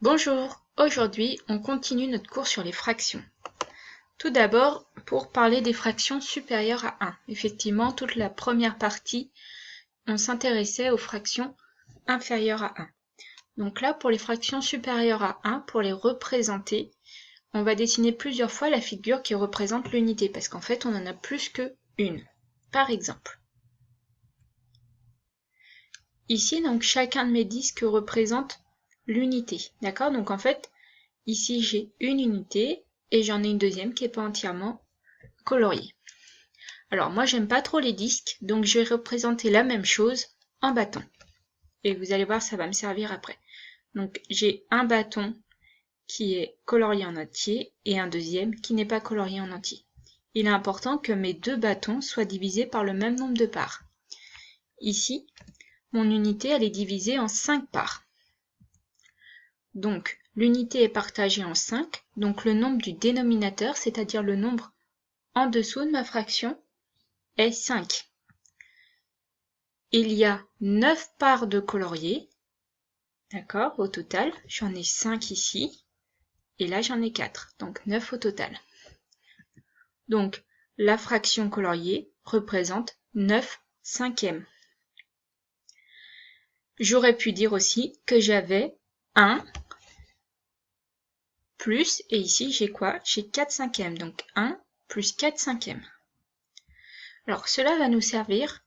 Bonjour, aujourd'hui on continue notre cours sur les fractions. Tout d'abord, pour parler des fractions supérieures à 1. Effectivement, toute la première partie, on s'intéressait aux fractions inférieures à 1. Donc là, pour les fractions supérieures à 1, pour les représenter, on va dessiner plusieurs fois la figure qui représente l'unité, parce qu'en fait on en a plus que une. Par exemple, ici, donc chacun de mes disques représente l'unité. D'accord? Donc en fait, ici j'ai une unité et j'en ai une deuxième qui n'est pas entièrement coloriée. Alors moi j'aime pas trop les disques, donc je vais représenter la même chose en bâton. Et vous allez voir, ça va me servir après. Donc j'ai un bâton qui est colorié en entier et un deuxième qui n'est pas colorié en entier. Il est important que mes deux bâtons soient divisés par le même nombre de parts. Ici, mon unité elle est divisée en 5 parts. Donc l'unité est partagée en 5, donc le nombre du dénominateur, c'est-à-dire le nombre en dessous de ma fraction, est 5. Il y a 9 parts de coloriés, d'accord, au total. J'en ai 5 ici, et là j'en ai 4, donc 9 au total. Donc la fraction coloriée représente 9 cinquièmes. J'aurais pu dire aussi que j'avais 1 plus, et ici j'ai quoi? J'ai 4 cinquièmes, donc 1 plus 4 cinquièmes. Alors cela va nous servir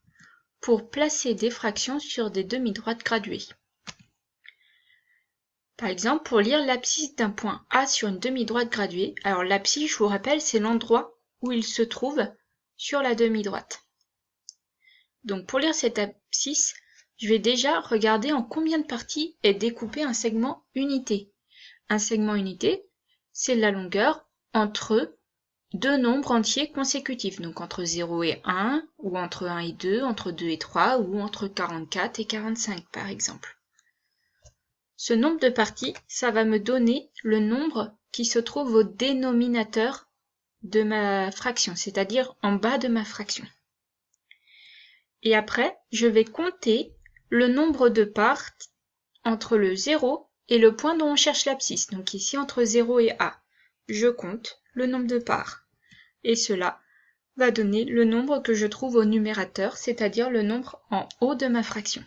pour placer des fractions sur des demi-droites graduées. Par exemple, pour lire l'abscisse d'un point A sur une demi-droite graduée, alors l'abscisse, je vous rappelle, c'est l'endroit où il se trouve sur la demi-droite. Donc pour lire cette abscisse, je vais déjà regarder en combien de parties est découpé un segment unité. Un segment unité, c'est la longueur entre deux nombres entiers consécutifs, donc entre 0 et 1, ou entre 1 et 2, entre 2 et 3, ou entre 44 et 45 par exemple. Ce nombre de parties, ça va me donner le nombre qui se trouve au dénominateur de ma fraction, c'est-à-dire en bas de ma fraction. Et après, je vais compter le nombre de parts entre le 0 et le point dont on cherche l'abscisse. Donc ici, entre 0 et A, je compte le nombre de parts. Et cela va donner le nombre que je trouve au numérateur, c'est-à-dire le nombre en haut de ma fraction.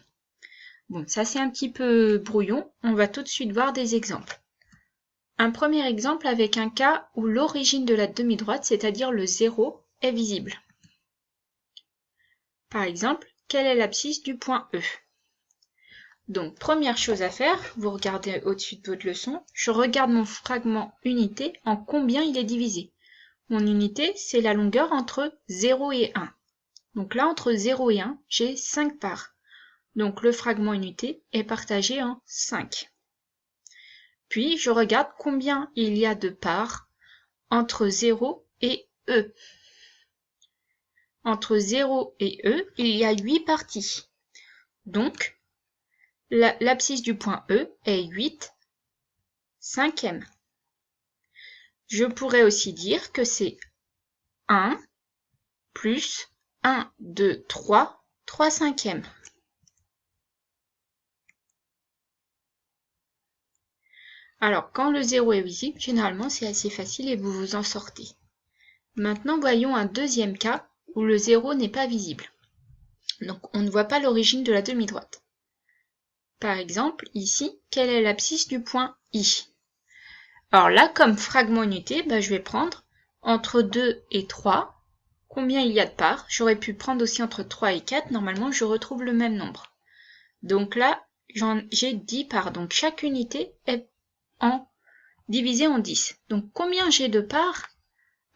Bon, ça c'est un petit peu brouillon, on va tout de suite voir des exemples. Un premier exemple avec un cas où l'origine de la demi-droite, c'est-à-dire le 0, est visible. Par exemple, quelle est l'abscisse du point E? Donc, première chose à faire, vous regardez au-dessus de votre leçon, je regarde mon fragment unité en combien il est divisé. Mon unité, c'est la longueur entre 0 et 1. Donc là, entre 0 et 1, j'ai 5 parts. Donc le fragment unité est partagé en 5. Puis je regarde combien il y a de parts entre 0 et E. Entre 0 et E, il y a 8 parties. Donc l'abscisse du point E est 8 cinquièmes. Je pourrais aussi dire que c'est 1 plus 1, 2, 3, 3 cinquièmes. Alors, quand le 0 est visible, généralement c'est assez facile et vous vous en sortez. Maintenant, voyons un deuxième cas où le 0 n'est pas visible. Donc, on ne voit pas l'origine de la demi-droite. Par exemple, ici, quelle est l'abscisse du point I? Alors là, comme fragment unité, je vais prendre entre 2 et 3. Combien il y a de parts? J'aurais pu prendre aussi entre 3 et 4. Normalement, je retrouve le même nombre. Donc là, j'ai 10 parts. Donc chaque unité est divisée en 10. Donc combien j'ai de parts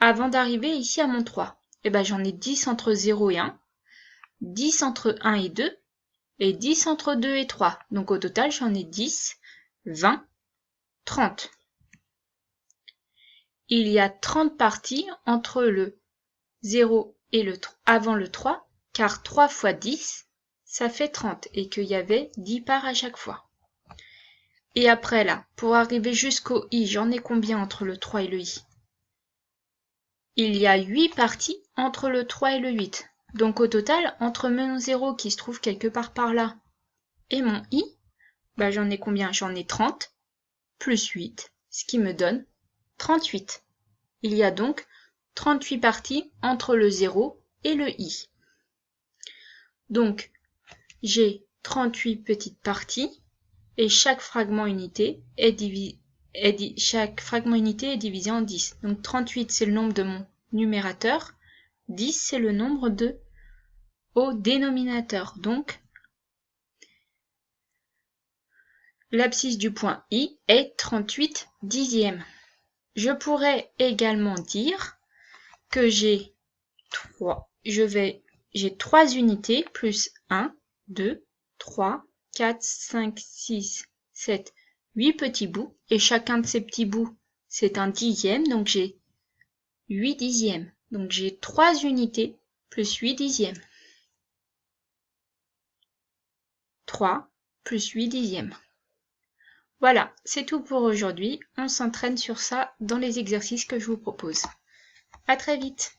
avant d'arriver ici à mon 3? J'en ai 10 entre 0 et 1, 10 entre 1 et 2, et 10 entre 2 et 3. Donc au total, j'en ai 10, 20, 30. Il y a 30 parties entre le 0 et avant le 3, car 3 fois 10, ça fait 30, et qu'il y avait 10 parts à chaque fois. Et après là, pour arriver jusqu'au I, j'en ai combien entre le 3 et le I? Il y a 8 parties entre le 3 et le 8. Donc au total, entre mon 0 qui se trouve quelque part par là et mon I, j'en ai combien? J'en ai 30. plus 8, ce qui me donne 38. Il y a donc 38 parties entre le 0 et le i. Donc, j'ai 38 petites parties et chaque fragment unité est divisé en 10. Donc 38, c'est le nombre de mon numérateur. 10, c'est le nombre au dénominateur. Donc, l'abscisse du point I est 38 dixièmes. Je pourrais également dire que j'ai 3 unités plus 1, 2, 3, 4, 5, 6, 7, 8 petits bouts. Et chacun de ces petits bouts, c'est un dixième. Donc j'ai 8 dixièmes. Donc j'ai 3 unités plus 8 dixièmes. 3 plus 8 dixièmes. Voilà, c'est tout pour aujourd'hui. On s'entraîne sur ça dans les exercices que je vous propose. À très vite!